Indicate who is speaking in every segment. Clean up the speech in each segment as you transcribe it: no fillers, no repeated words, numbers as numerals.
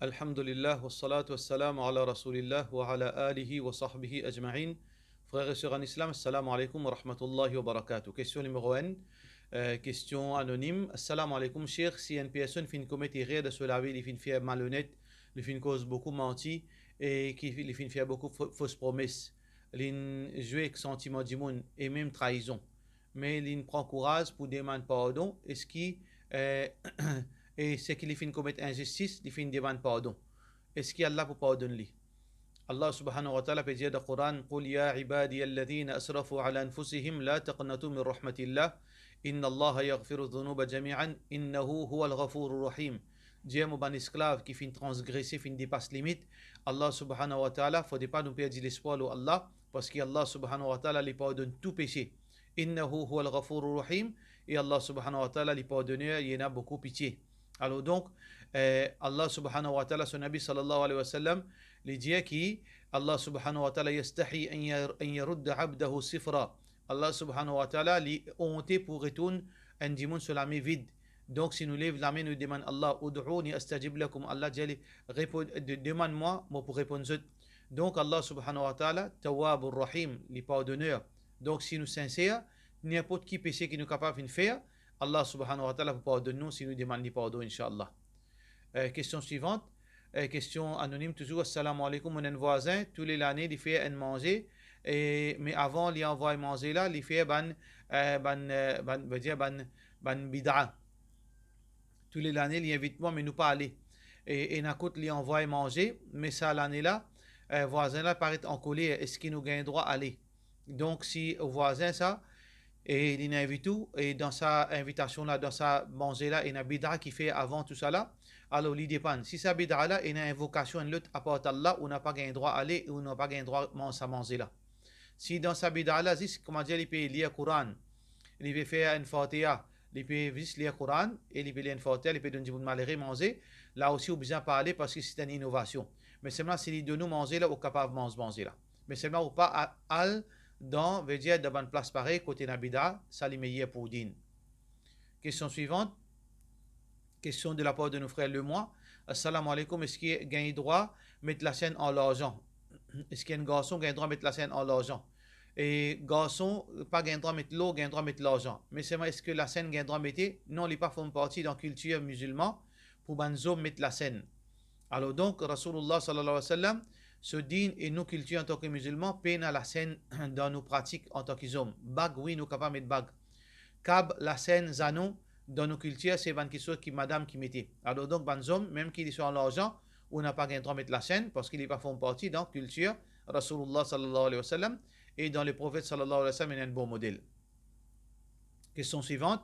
Speaker 1: Alhamdulillah, wassalatu wassalamu ala rasulillah wa ala alihi wa sahbihi ajma'in. Frères et sœurs en islam, assalamu alaikum wa rahmatullahi wa barakatuh. Question numéro 1, question anonyme. Assalamu alaikum, cher, si une personne fin commet erreur de se laver, il fin faire malhonnête, il fin cause beaucoup menti et qui il fin faire beaucoup fausses promesses, il jouer avec sentiment du monde et même trahison. Mais il prend courage pour demander pardon. Est-ce qu'il euh, et ce qu'il fin commettre injustice, il fin demander pardon. Est-ce qu'il y a Allah pour pardonner? Allah subhanahu wa ta'ala peut dire dans le Coran: قُلْ يَا عِبَادِيَ الَّذِينَ أَسْرَفُوا عَلَى أَنفُسِهِمْ لَا تَقْنَطُوا مِنْ رَحْمَةِ اللَّهِ إِنَّ اللَّهَ يَغْفِرُ الذُّنُوبَ جَمِيعًا إِنَّهُ هُوَ الْغَفُورُ الرَّحِيمُ. Dieu mon ban esclave qui fin transgresser, fin dépasse limite. Allah subhanahu wa ta'ala, faut pas nous perdre l'espoir au Allah, parce qu'Allah subhanahu wa ta'ala lui pardonne tout péché. Innahu huwa al-ghafurur rahim, et Allah subhanahu wa ta'ala lui pardonne, il y en a beaucoup pitié. Alors donc, Allah subhanahu wa ta'ala, son Nabi sallallahu alayhi wa sallam, lui dit qui Allah subhanahu wa ta'ala yastahi an yarudda abdahu sifra. Allah subhanahu wa ta'ala lui honte pour retourner un dimanche sur la main vide. Donc si nous lève la main, nous demandons Allah, ud'ouni astajib lakum. Allah dit, demande-moi, moi pour répondre. Donc Allah subhanahu wa ta'ala, tawwabur rahim, les pardonneurs. Donc si nous sincères, n'importe qui péché qui nous est capable de faire, Allah subhanahu wa ta'ala pardonne nous si nous demandons les pardons, Inch'Allah. Question suivante. Question anonyme toujours. Assalamu alaikum, mon voisin. Tous les années, il fait un manger. Mais avant, il envoie manger là, il fait ban bid'a. Tous les années, il invite moi, mais nous pas aller. Et n'importe il envoie manger, mais ça l'année là, voisin là paraît en colère. Est-ce qu'il nous gagne droit à aller? Donc, si au voisin ça, et il invite tout, et dans sa invitation là, dans sa manger là, il y a un bid'a qui fait avant tout ça là. Alors, il dépend. Si ça bid'a là, il y a une invocation, une lutte à part Allah, on n'a pas gain droit à aller, ou on n'a pas gain droit à manger là. Si dans sa bid'a là, comment dire, il peut lire le Coran, il peut faire une fatiha, il peut juste lire le Coran, et il peut lire une fatiha, il peut donner du malheureux manger. Là aussi, on a besoin de parler parce que c'est une innovation. Mais seulement si il donne nous manger là, on est capable de manger là. Mais seulement on pas al dans, veut dire, dans une place pareille, côté Nabida, ça les meilleur pour din. Question suivante. Question de la part de nos frères le mois. Assalamu alaikum, est-ce qu'il gagne droit de mettre la scène en l'argent? Est-ce qu'il y a un garçon qui a droit de mettre la scène en l'argent? Et garçon, pas gagne droit de mettre l'eau, gagne droit de mettre l'argent. Mais c'est est-ce que la scène gagne droit de mettre? Non, il n'est pas font partie dans la culture musulmane pour banzo mettre la scène. Alors donc, Rasulullah sallallahu alayhi wa sallam, ce din et nos cultures en tant que musulmans peinent à la scène dans nos pratiques en tant qu'hommes. Bag, oui, nous capables de mettre bag. Cab, la scène, zano, dans nos cultures, c'est une chose qui madame qui mettait. Alors donc, les hommes, même qu'ils soient en l'argent, on n'a pas gain de mettre la scène parce qu'il n'est pas font partie dans la culture Rasulullah sallallahu alayhi wa sallam et dans les prophètes sallallahu alayhi wa sallam, il y a un bon modèle. Question suivante.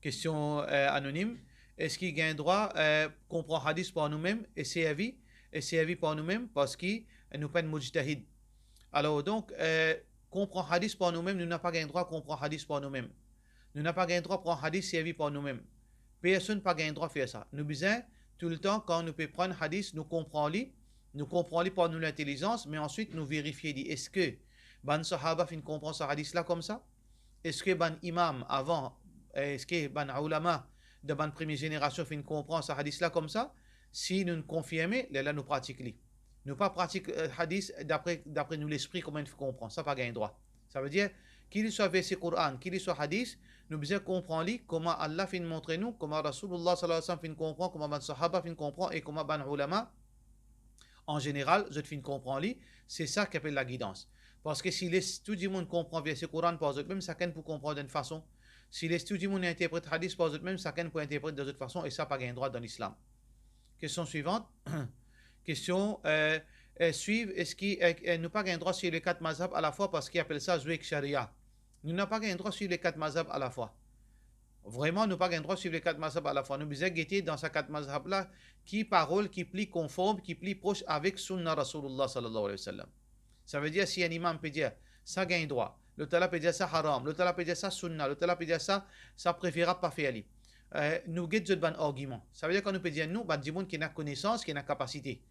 Speaker 1: Question anonyme. Est-ce qu'il gagne droit comprendre hadith par nous-mêmes et servi par nous-mêmes parce qu'il nous pas de mujtahid. Alors donc, comprendre hadith par nous-mêmes, nous n'avons pas gagne droit à comprendre hadith par nous-mêmes. Nous n'avons pas gagne droit à prendre hadith servi par nous-mêmes. Personne n'a pas gagne droit à faire ça. Nous besoin tout le temps, quand nous pouvons prendre hadith, nous comprenons par nous l'intelligence, mais ensuite nous vérifier, est-ce que ban sahaba fin comprend ce hadith là comme ça? Est-ce que ban imam avant, est-ce que ban ulama de la première génération fin comprend ce hadith là comme ça? Si nous confirmons, là nous pratiquons. Nous pas pratiquer hadith d'après nous l'esprit comment il faut comprendre. Ça pas gain droit. Ça veut dire qu'il soit verset Coran, qu'il soit hadith, nous besoin comprendre comment Allah fin montrer nous, comment Rasulullah sallallahu alayhi wa sallam fin comprend, comment ban sahaba fin comprend et comment ban ulama en général, je fin comprendre. C'est ça qu'appelle la guidance. Parce que si tout le monde comprend verset Coran par eux-mêmes, ça peut comprendre d'une façon. Si tout le monde interprète hadith par eux-mêmes, ça peut interpréter de toute façon et ça pas gain droit dans l'islam. Question suivante. Question suivre. Est-ce qu'il nous pas gain droit sur les 4 mazhab à la fois parce qu'il appelle ça Zouek Sharia? Nous n'avons pas gain droit sur les 4 mazhab à la fois. Vraiment, nous pas gain droit sur les 4 mazhab à la fois. Nous besoin guetter dans ces 4 mazhab là qui parole, qui plie conforme, qui plie proche avec Sunna Rasulullah sallallahu alayhi wa sallam. Ça veut dire si un imam peut dire ça gagne droit, le tala peut dire ça haram, le tala peut dire ça sunna, le tala peut dire ça préférable pas faire ali. Nous guettons de bon argument. Ça veut dire qu'on nous peut dire nous, bah, du monde qui a connaissance, qui a capacité.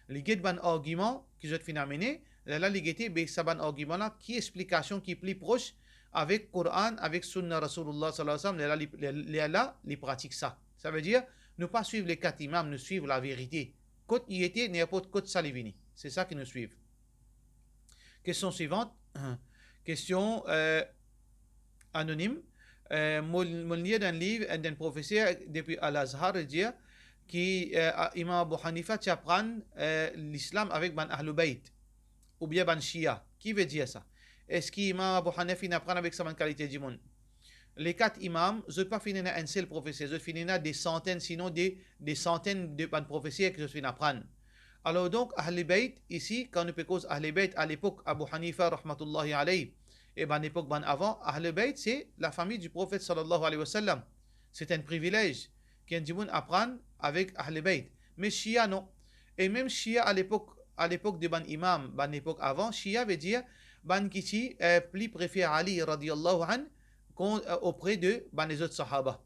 Speaker 1: Les guettons bon argument qui je fin amener, là les guetter, ben ça bon argument là qui explication qui plie proche avec Coran, avec Sunna Rasulullah sallallahu alayhi wa sallam, là, les pratiquent ça. Ça veut dire, ne pas suivre les 4 imams, nous suivre la vérité. Côte y était, n'importe côte salivini. C'est ça qui nous suit. Question suivante. Question anonyme. Mon lien d'un livre et d'un professeur depuis Al-Azhar dit que Imam Abu Hanifa apprend l'islam avec ban Ahlul Bayt ou bien ban Shia. Qui veut dire ça? Est-ce qu'Imam Abu Hanifa apprend avec sa qualité du monde? Les 4 imams, je ne pas finir un seul professeur, je finis des centaines, sinon des centaines de professeurs que je finis apprendre. Alors donc, Ahl Bayt, ici, quand on peut cause Ahl Bayt à l'époque, Abu Hanifa, rahmatullahi alayhi, et ben l'époque ben avant, Ahl Bayt, c'est la famille du prophète sallallahu alayhi wa sallam. C'est un privilège qu'un djimoun apprenne avec Ahl Bayt. Mais Shia, non. Et même Shia à l'époque de ban imam, ban l'époque avant, Shia veut dire ban qui plus préfère Ali radiyallahu anhu auprès de les autres sahaba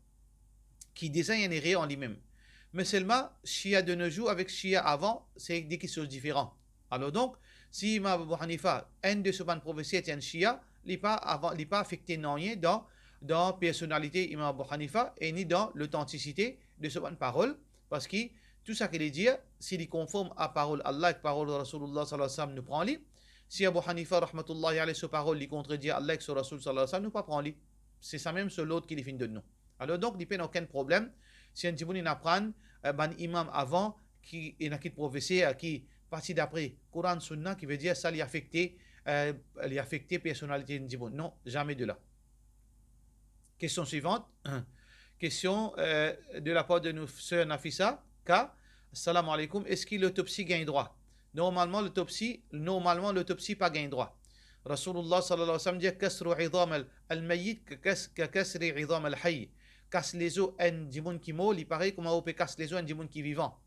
Speaker 1: qui désignent un erreur en lui-même. Mais seulement, Shia de nos jours avec Shia avant, c'est des choses différentes. Alors donc, si Imam Abu Hanifa, un de ce ban professeur est un Shia, il n'est pas affecté non rien dans la personnalité Imam Abu Hanifa et ni dans l'authenticité de ce ban parole, parce que tout ça qu'il dit, s'il est conforme à parole Allah et parole de Rasulullah sallallahu alayhi wa sallam, nous prend lui. Si Abu Hanifa, rahmatullahi alayhi, sa parole, il contredit Allah et son Rasul sallallahu alayhi wa sallam, nous pas prend lui. C'est ça même sur l'autre qui définit de nous. Alors donc, il n'y a aucun problème. Si un djiboun apprend, un imam avant, qui est un professeur, qui parti d'après Coran Sunna, qui veut dire ça, il a affecté personnalité d'un djiboun. Non, jamais de là. Question suivante. Question de la part de nos sœurs Nafisa. K. Salam alaikum. Est-ce que l'autopsie gagne droit? Normalement, l'autopsie pas gagne droit. Rasulullah sallallahu alayhi wa sallam dit kasru idam al-mayyit ka kasri idam al-hayy. Casse les os un djimoun qui mort, il paraît comme on peut casser les os un djimoun qui vivant.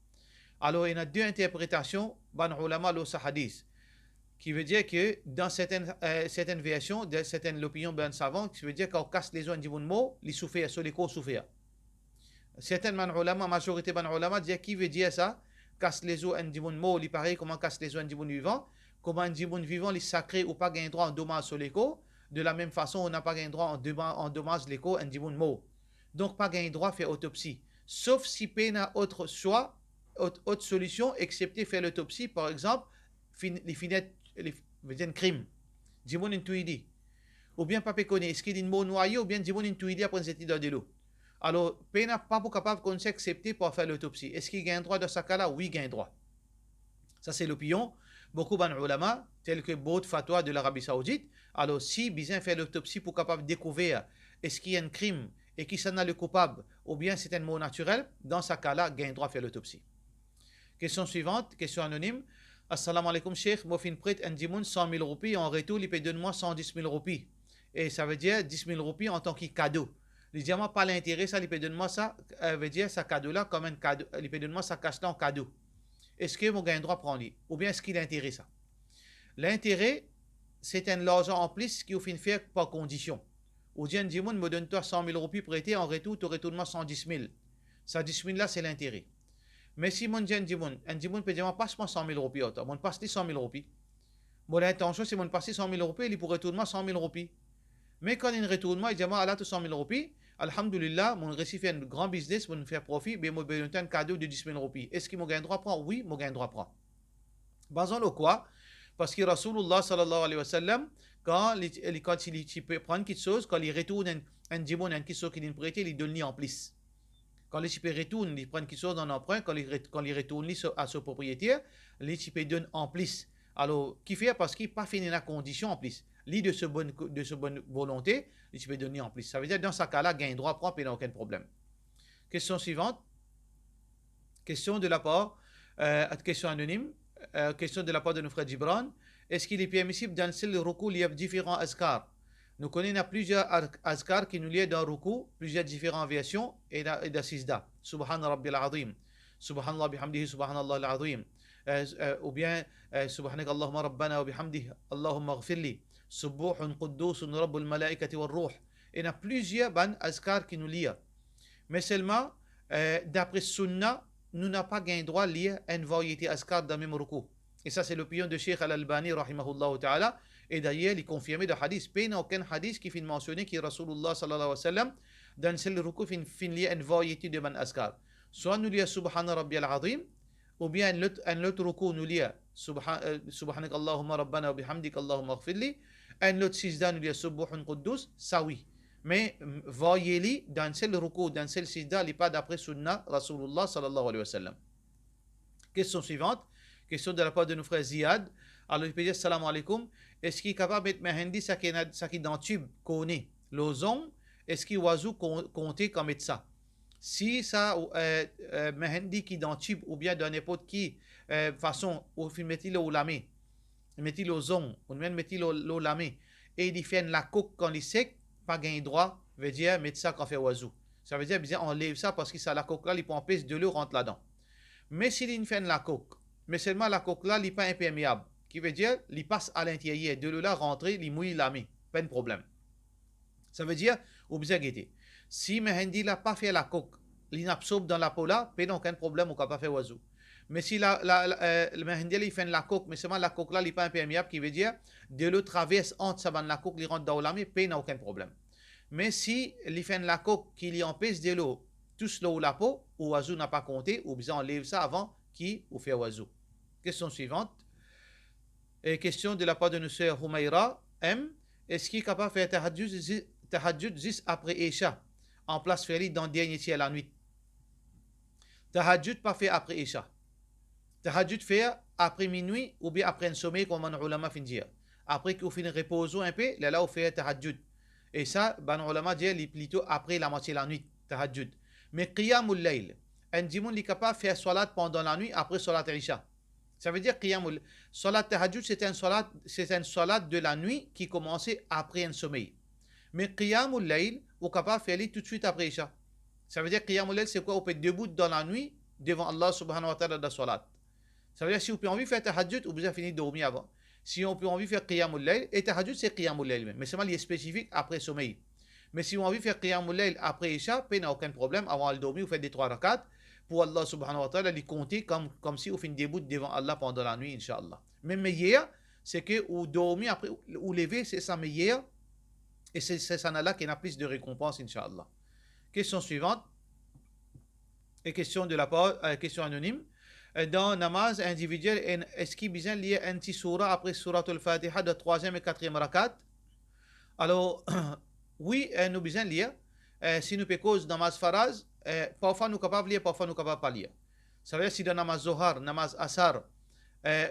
Speaker 1: Alors il y a 2 interprétations ban ulama lo sa hadith qui veut dire que dans certaines versions, de certaines opinions ben savants, qui veut dire qu'on casse les os un djimoun mort, il souffre sur les corps souffrir. Certaines ban ulama, majorité ban ulama dit qui veut dire ça, casse les os un djimoun mort, il paraît comment casse les os un djimoun vivant. Comment un djimoun vivant, il sacré ou pas gain droit en dommage sur l'écho. De la même façon, on n'a pas gain droit en dommage l'écho, un djimoun mort. Donc, pas gain droit faire autopsie. Sauf si peine autre choix, autre solution, excepté faire l'autopsie, par exemple, les finettes, les crime. Djimoun intuidi. Ou bien pas péconner, est-ce qu'il y a une mot noyé, ou bien djimoun intuidi après cette idée de l'eau. Alors, peine pas pour capable qu'on s'accepter pour faire l'autopsie. Est-ce qu'il gagne droit dans ce cas-là? Oui, gagne droit. Ça, c'est l'opinion. Beaucoup de ulama, tels que beaucoup de fatwa de l'Arabie Saoudite, alors si besoin faire l'autopsie pour capable découvrir est-ce qu'il y a un crime et qui s'en a le coupable, ou bien c'est un mot naturel, dans ce cas-là, gagne droit faire l'autopsie. Question suivante, question anonyme. Assalamu alaikum, Cheikh, moi fin prête un dimoun 100 000 roupies, en retour, il paye donne-moi 110 000 roupies. Et ça veut dire 10 000 roupies en tant que cadeau. Il dit, moi, pas l'intérêt, ça, il paye donne-moi ça, veut dire ça cadeau-là comme un cadeau, il paye donne-moi ça cache-là en cadeau. Est-ce que mon gain droit prend lui? Ou bien est-ce qu'il a intérêt ça? L'intérêt, c'est un argent en plus qui au fin fait par condition. Ou bien un dimoun me donne-toi 100 000 roupies prêtées, en retour, tu retournes-moi 110 000. Ça 10 000 là, c'est l'intérêt. Mais si mon dit un dimoun peut dire, passe-moi 100 000 roupies, mon passe 100 000 roupies. Mon intention, c'est mon passer 100 000 roupies, il pourrait retourner 100 000 roupies. Mais quand il retourne, il dit, moi, Allah, 100 000 roupies, alhamdulillah, mon récit fait un grand business pour nous faire profit, mais moi, je un cadeau de 10 000 roupies. Est-ce que mon gain droit prend? Oui, mon gain droit prend. Basons-le quoi? Parce que Rasulullah sallallahu alayhi wa sallam, quand il peut prendre quelque chose, quand il retourne un djimoun, quelque chose qu'il a prêté, il donne en plus. Quand les types retournent, il prend quelque chose en emprunt, quand il retourne à son propriétaire, les types donnent en plus. Alors, qui fait? Parce qu'il n'a pas fini la condition en plus. Lui, de ce bonne volonté, les types donnent en plus. Ça veut dire, dans ce cas-là, gain droit propre, il n'y a aucun problème. Question suivante. Question de la part, question anonyme. Question de la part de nos frères Gibran. Est-ce qu'il est permissible dans le ruku, il y a différents azkars? Nous connaissons plusieurs azkars qui nous lient dans le ruku, plusieurs différentes versions et dans Sijda. Subhanallah Rabbil Azim. Subhanallah bihamdihi, Subhanallah al-Azim. Ou bien Subhanak Allahumma Rabbana wa bihamdihi, Allahumma ghfirli. Subuhun Quddusun Rabbul Malaikati wal Ruh. Il y a plusieurs azkars qui nous lient. Mais seulement, d'après Sunna, nous n'avons pas gain droit de lire une variété azkar dans le même ruku. Et ça, c'est l'opinion de Cheikh Al-Albani, rahimahullah ta'ala. Et d'ailleurs, il est confirmé de hadith. Il n'y a aucun hadith qui finit mentionner que Rasulullah sallallahu alayhi wa sallam, dans le ruku, finit lire une variété de azkar. Soit nous lisons Subhana Rabbi al-Azim, ou bien un l'autre ruku nous lit subhanak Allahumma rabbana wa bihamdik Allahumma ighfirli, un l'autre sijda nous lit subbuhun quddus, ça oui. Mais voyez-les dans un seul ruku, dans un seul sijda, il pas d'après sunna Rasulullah sallallahu alayhi wa sallam. Question suivante, question de la part de nos frères Ziad. Alors il peut dire salam alaikum, est-ce qu'il est capable de mettre Mehendi, ça qui est dans le tube, connaît l'ozon, est-ce qu'il oiseau compter comme ça? Si ça, Mehendi qui est dans le tube, ou bien dans n'importe qui façon, ou mettez-le au lamé, mettez-le ozon, ou même mettez-le au lamé, et il fait la coque quand il est sec, pas gagner droit, veut dire mettre ça quand fait oiseau. Ça veut dire bien enlève ça parce que ça la coque là, il peut empêcher de l'eau rentre là-dedans. Mais s'il fait la coque, mais seulement la coque là, il n'est pas imperméable, qui veut dire, il passe à l'intérieur, de l'eau là rentrer, il mouille la main, pas de problème. Ça veut dire, ou bien guetter. Si Mehendi n'a pas fait la coque, il absorbe dans la peau là, pas aucun problème, ou pas fait oiseau. Mais si le Mehendi il fait la coque, mais seulement la coque là, il n'est pas imperméable, qui veut dire, de l'eau traverse entre ça, la coque, il rentre dans la main, pas aucun problème. Mais si il fait la coque qui lui empêche de l'eau, touche l'eau ou la peau, ou oiseau n'a pas compté, ou bien enlève ça avant qui ou fait oiseau. Question suivante. Et question de la part de notre sœur Humayra M. Est-ce qu'il est capable de faire tahajjud juste après Isha, en place ferrée dans le dernier tiers de la nuit? Tahajjud pas fait après Isha. Tahajjud fait après minuit ou bien après un sommeil, comme on ulama fin dire. Après qu'on finit reposer un peu, là on fait tahajjud. Et ça, ban ulama dit plutôt après la moitié de la nuit, tahajjud. Mais qiyamul layl, un dimoun est capable de faire salat pendant la nuit après salat Isha. Ça veut dire qiyamul salat tahajjud, c'est un salat de la nuit qui commençait après un sommeil. Mais qiyamul layl, on est capable de faire tout de suite après Isha. Ça veut dire qiyamul layl, c'est quoi? On peut être debout dans la nuit devant Allah subhanahu wa ta'ala dans salat. Ça veut dire si on peut envie de faire tahajjud, on peut finir de dormir avant. Si on peut envie de faire qiyamul layl, et tahajjud c'est qiyamul layl même, mais seulement il est spécifique après sommeil. Mais si on a envie de faire qiyamul layl après Isha, il n'y a aucun problème, avant de dormir, vous faites des 3 rakats, pour Allah subhanahu wa ta'ala, les compter comme si vous faites debout devant Allah pendant la nuit, Inch'Allah. Mais meilleur, c'est que vous dormez après, ou lever, c'est ça meilleur, et c'est ça là qui a plus de récompense, Inch'Allah. Question suivante, et question de la part, question anonyme. Dans namaz individuel, est-ce qu'il y a besoin de lire un petit surah après surat al-Fatiha de 3e et 4e rakat? Alors, oui, nous avons besoin de lire. Si nous pécons namaz faraz, parfois nous sommes capables de lire, parfois nous ne sommes pas lire. Ça veut dire si dans namaz zohar, namaz asar,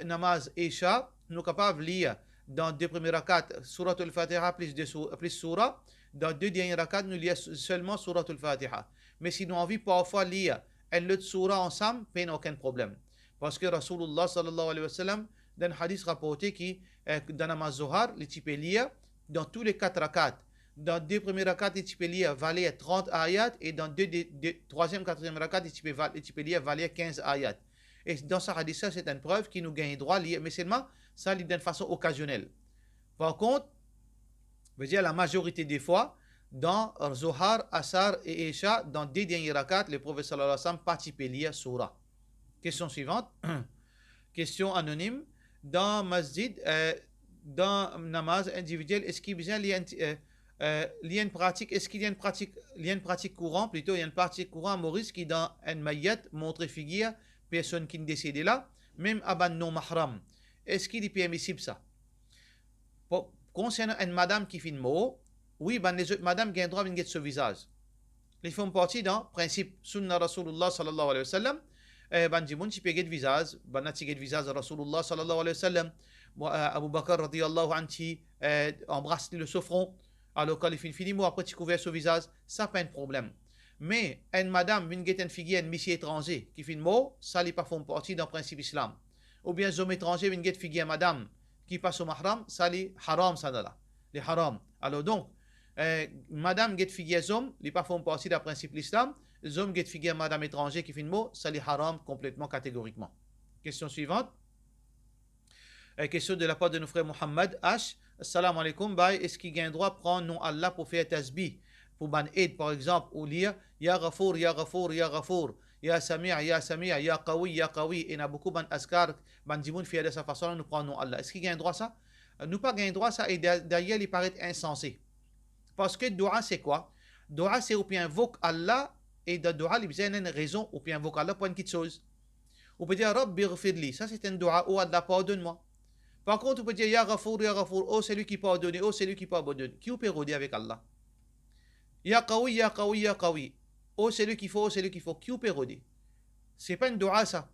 Speaker 1: namaz isha, nous sommes capables de lire dans 2 premiers rakats surat al-Fatiha plus surah. Dans 2 derniers rakats, nous lisons seulement surat al-Fatiha. Mais si nous avons envie parfois de lire un autre surah ensemble, il n'y a aucun problème. Parce que Rasulullah sallallahu alayhi wa sallam, dans un hadith rapporté qui, dans namaz zohar, tu peux lire dans tous les 4 rakats. Dans 2 premiers rakats, tu peux lire valer 30 ayats, et dans 3e, 4e rakats, tu peux lire valer 15 ayats. Et dans ce hadith, c'est une preuve qui nous gagne droit à lire, mais seulement ça lit d'une façon occasionnelle. Par contre, je veux dire la majorité des fois, dans Zohar, Asar et Isha, dans 2 derniers rakats, le prophète sallallahu alayhi wa sallam participe lire surah. Question suivante. Question anonyme. Dans masjid, dans namaz individuel, est-ce qu'il y a besoin de une pratique, est-ce qu'il y a une pratique courante, plutôt il y a une pratique courante Maurice qui dans un mayat montre figure personne qui est décédée là, même aban non mahram. Est-ce qu'il est permissible ça? Concernant une madame qui fait une mort, oui, les autres madame ont droit à une ce visage. Ils font partie d'un principe sunna Rasulullah sallallahu alayhi wa sallam. Dimoun qui peut get visage, nati get visage Rasulullah sallallahu alayhi wa sallam. Abu Bakr radiyallahu anhu embrasse le souffrant. Alors quand il finit mort, après tu couvres son visage, ça pas un problème. Mais une madame vient get une figure, un monsieur étranger qui fait mort, ça n'est pas font partie d'un principe islam. Ou bien un homme étranger vient get figure madame qui passe au mahram, ça est haram ça là. Les haram. Alors donc madame get figure homme, les pas font partie d'un principe l'islam. Les hommes get figure madame étranger qui fait mot, ça les haram complètement catégoriquement. Question suivante. Question de la part de nos frères Mohammed H. Assalamu alaikum. Est-ce qu'il y a un droit de prendre nom Allah pour faire tasbih? Pour ban aide par exemple, ou lire Ya Ghafour, Ya Ghafour, Ya Ghafour, Ya Sami', Ya Sami', Ya Qawi, Ya Qawi. Et il y a beaucoup ban askar, ban dimoun fait de sa façon, nous prenons nom Allah. Est-ce qu'il y a un droit ça? Nous pas un droit ça, et d'ailleurs il paraît insensé. Parce que dua c'est quoi? Dua c'est ou bien invoque Allah, et de dua il y a une raison ou bien invoque Allah pour une petite chose. On peut dire Rabbi ghfirli. Ça, c'est un dua. Oh Allah, pardonne-moi. Par contre, on peut dire Ya Ghafour, Ya Ghafour. Oh, c'est lui qui pardonne. Oh, c'est lui qui pardonne. Qui peut redire avec Allah? Ya Qawi, Ya Qawi, Ya Qawi. Oh, c'est lui qu'il faut, oh, c'est lui qu'il faut. Qui peut redire? C'est pas une dua, ça.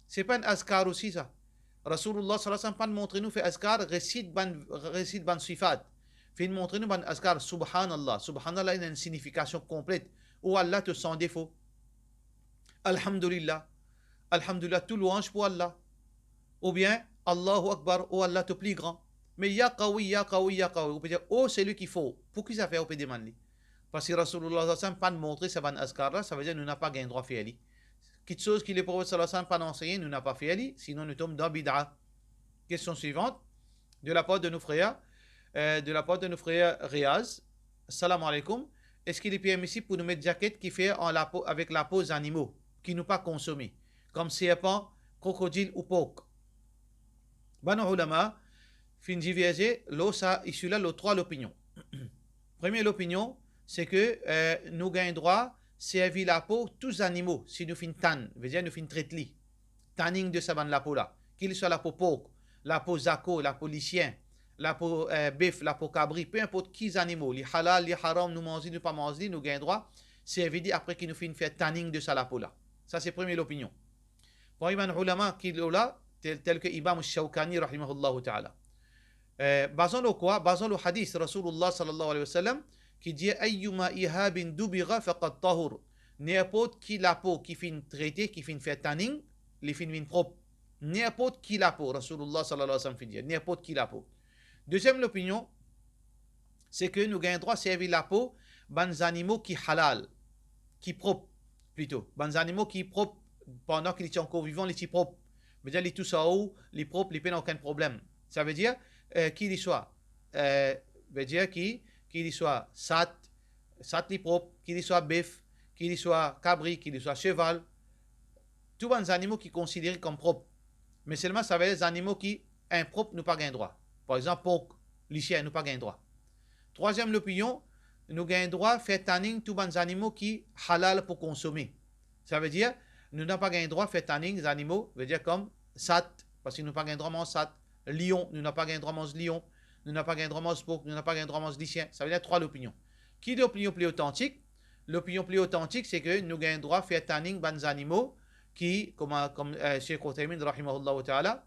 Speaker 1: C'est pas un azkar aussi, ça. Rasulullah sallallahu alayhi wa sallam pas montré nous fait azkar, récite ban sifat. Fait montrer nous ban azkar, subhanallah. Subhanallah a une signification complète. Oh Allah te sans défaut. Alhamdulillah. Alhamdulillah, tout louange pour Allah. Ou bien, Allahu Akbar, oh Allah te plus grand. Mais ya qawi, ya qawi, ya qawi. On peut dire, oh c'est lui qu'il faut. Pour qui ça fait, on peut demander? Parce que Rasulullah sallallahu alayhi wa sallam pas montré ce ban azkar là, ça veut dire que nous n'avons pas gain droit à faire. Quelque chose que le prophète sallallahu alayhi wa sallam pas enseigné, nous n'a pas fait, sinon nous tombons dans bid'a. Question suivante, de la part de nos frères, Riaz, salam alaikum. Est-ce qu'il est permissible pour nous mettre jaquette qui fait avec la peau animaux, qui nous pas consommés, comme serpent, crocodile ou porc? Bano ulama, fin diverger, l'eau ça, ici là, l'eau trois l'opinion. Première l'opinion, c'est que nous gagnons droit servir la peau tous animaux si nous faisons tan, veut dire nous faisons traitli, tanning de saban la peau là, qu'il soit la peau porc, la peau zako, la peau lichien, la peau bœuf, la peau cabri, peu importe qui animaux, les halal, les haram, nous mangeons, nous pas manger, nous gagnons droit servir après qu'il nous faisons faire tanning de sa peau là. Ça c'est première l'opinion. Pour Ibn Ulama qui est là, tel que Imam Shawkani rahimahullah ta'ala. Basons le quoi? Basons le hadith Rasulullah sallallahu alayhi wa sallam qui dit ayyuma ihabin dubira faqad tahur. N'importe qui la peau qui fait traiter, qui fait faire tanning, les fin propre. N'importe qui la peau, Rasulullah sallallahu alayhi wa sallam fait dire, n'importe qui la peau. Deuxième opinion, c'est que nous gagnons droit à servir la peau ban animaux qui halal, qui propre plutôt. Ban animaux qui propre pendant qu'ils sont encore vivants, les petits propres. Veut dire les tout ça ou les propres, les peines aucun problème. Ça veut dire qu'il y soit, veut dire qu'il y soit sat les propres, qu'il y soit bœuf, qu'il y soit cabri, qu'il y soit cheval. Tous les animaux qui sont considérés comme propres. Mais seulement ça veut dire les animaux qui impropres nous pas gain droit. Par exemple, porc, lichien, nous pas gain droit. Troisième l'opinion, nous gagnons droit à faire tanning tous les animaux qui halal pour consommer. Ça veut dire nous n'avons pas gain droit à faire tanning les animaux, veut dire comme sat, parce que nous n'avons pas gain droit à manger sat, lion, nous n'avons pas gain droit à manger lion, nous n'avons pas gain droit à manger porc, nous n'avons pas gain droit à manger lichien. Ça veut dire trois l'opinion. Qui est l'opinion plus authentique? L'opinion plus authentique, c'est que nous gagnons droit à faire tanning les animaux qui, comme Cheikh Uthaymin rahimahullah ta'ala,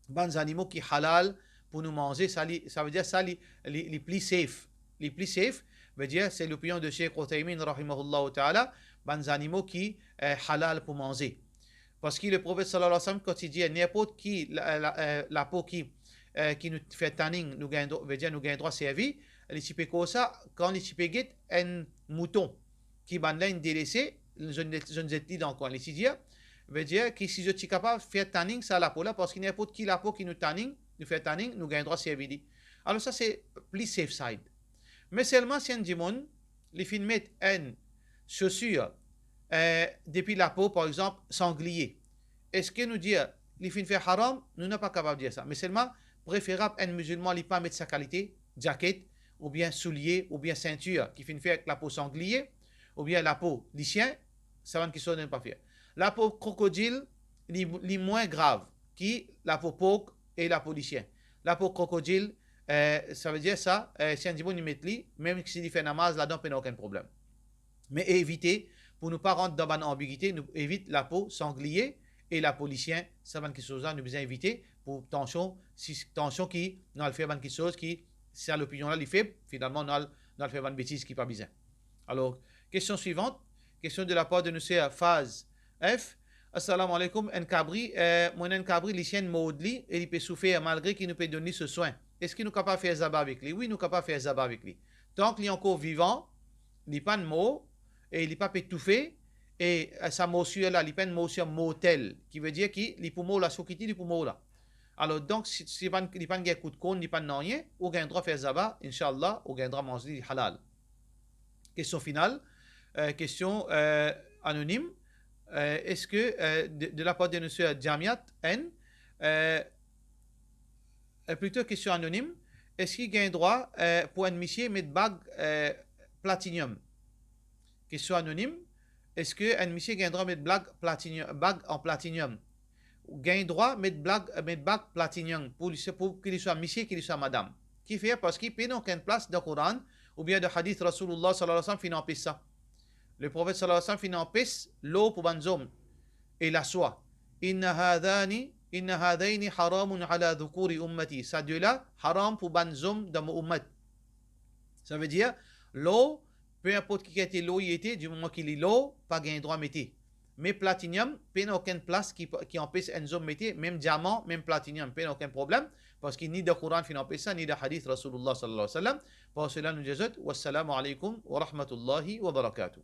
Speaker 1: les animaux qui halal pour nous manger, ça veut dire ça les plus safe. Les plus safe veut dire c'est l'opinion de Cheikh Uthaymin rahimahullah ta'ala, les animaux qui halal pour manger. Parce que le prophète sallallahu alayhi wa sallam, quand il dit n'importe qui la peau qui nous fait tanning, veut dire nous gagnons droit à servir, les types comme ça, quand les types guettent un mouton qui va là délaissé, je ne sais pas dans quoi les dire, veut dire que si je suis capable de faire tanning ça la peau là, parce que n'importe qui la peau qui nous tanning, nous fait tanning, nous gagnons droit à servir. Alors ça c'est plus safe side. Mais seulement si un dimon, les filles mettent une chaussure depuis la peau, par exemple, sanglier. Est-ce que nous dire les filles fait haram? Nous ne sommes pas capables de dire ça. Mais seulement préférable un musulman ne pas mettre sa qualité, jaquette, ou bien soulier, ou bien ceinture qui fait avec la peau sanglier, ou bien la peau du chien, ça va qu'ils ne pas faire. La peau crocodile, les moins grave, qui la peau porc et la peau du chien. La peau crocodile, ça veut dire ça, si un dimon y met même si il fait namaz, là-dedans, il n'y a aucun problème. Mais éviter, pour ne pas rentrer dans une ambiguïté, nous évite la peau sanglier et la peau lichien, ça va quelque chose nous besoin éviter pour tension qui nous a fait quelque chose qui, si à l'opinion là, il fait, finalement, nous a fait une bêtise qui n'est pas bizarre. Alors, question suivante, question de la part de nous, phase F. Assalamu alaikum, un cabri, mon cabri, lichien maudli, et il peut souffrir malgré qu'il nous peut donner ce soin. Est-ce qu'il nous est capable de faire zaba avec lui? Oui, nous sommes capables de faire zaba avec lui. Tant qu'il est encore vivant, il n'est pas de mots, et il n'est pas étouffé, et sa morsure là, il n'est pas une morsure mortelle, qui veut dire qu'il est poumon là, il est poumon là. Alors donc, si il n'est pas un coup de cône, il n'est pas de rien, ou gain droit faire zaba, Inch'Allah, ou gain droit manger halal. Question finale, question anonyme. Est-ce que de la part de M. Jamiat N, plutôt question anonyme, est-ce qu'il gagne droit pour un monsieur mettre bague platinium? Question anonyme, est-ce qu'un monsieur gagne droit mettre bague en platinium? gain droit mettre bac platinium pour qu'il soit monsieur, qu'il soit madame. Qui fait parce qu'il peut aucune place dans le Coran ou bien de hadith Rasulullah sallallahu alayhi wa sallam finit en ça. Le prophète sallallahu alayhi wa sallam finit en pisse l'eau pour banzom et la soie. Inna hadaini haramun ala dhukuri ummati. Ça Dieu là haram pour banzom dans mon ummat. Ça veut dire l'eau, peu importe qui était l'eau il était, du moment qu'il est l'eau, pas gain droit métier. Mais platinium, pas aucune place qui empêche un zoom métier, même diamant, même platinium, pas aucun problème, parce qu'il n'y a ni de Coran qui empêche ça, ni de hadith Rasulullah sallallahu alayhi wa sallam. Pour cela, nous disons, wassalamu alaikum wa rahmatullahi wa barakatuh.